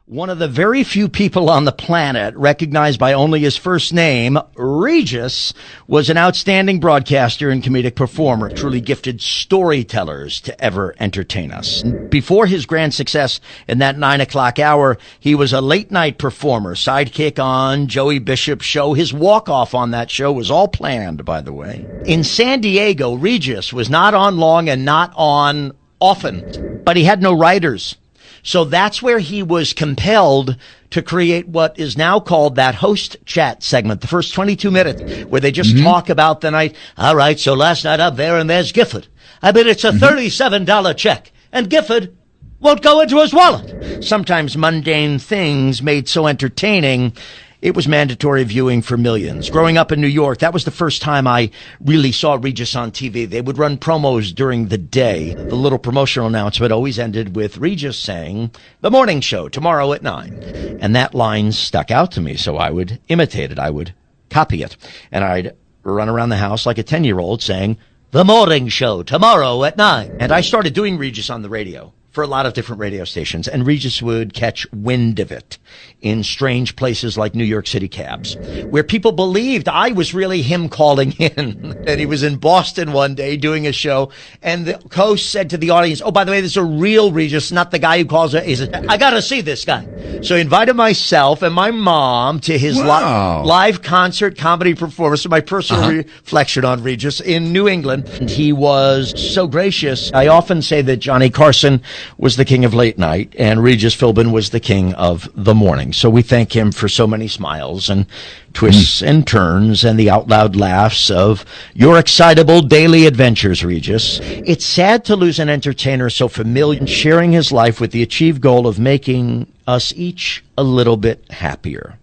One of the very few people on the planet recognized by only his first name, Regis, was an outstanding broadcaster and comedic performer, truly gifted storytellers to ever entertain us. Before his grand success in that 9 o'clock hour, he was a late-night performer, sidekick on Joey Bishop's show. His walk-off on that show was all planned, by the way. In San Diego, Regis was not on long and not on often, but he had no writers. So that's where he was compelled to create what is now called that host chat segment, the first 22 minutes, where they just talk about the night. All right, so last night up there, and there's Gifford. I mean, it's a $37 check, and Gifford won't go into his wallet. Sometimes mundane things made so entertaining, it was mandatory viewing for millions. Growing up in New York, that was the first time I really saw Regis on TV. They would run promos during the day. The little promotional announcement always ended with Regis saying, "The morning show tomorrow at 9." And that line stuck out to me, so I would imitate it. I would copy it. And I'd run around the house like a 10-year-old saying, "The morning show tomorrow at 9." And I started doing Regis on the radio for a lot of different radio stations, and Regis would catch wind of it in strange places like New York City cabs, where people believed I was really him calling in. And he was in Boston one day doing a show, and the host said to the audience, "Oh, by the way, this is a real Regis, not the guy who calls it." He said, "I got to see this guy." So he invited myself and my mom to his live concert comedy performance, my personal reflection on Regis in New England. And he was so gracious. I often say that Johnny Carson was the king of late night, and Regis Philbin was the king of the morning. So we thank him for so many smiles and twists and turns and the out loud laughs of your excitable daily adventures, Regis. It's sad to lose an entertainer so familiar and sharing his life with the achieved goal of making us each a little bit happier.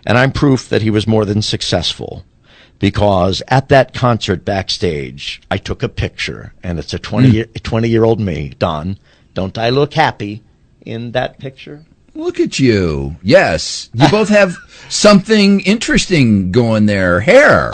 And I'm proof that he was more than successful, because at that concert backstage, I took a picture, and it's a 20-year-old me, Don. Don't I look happy in that picture? Look at you. Yes. You both have something interesting going there. Hair.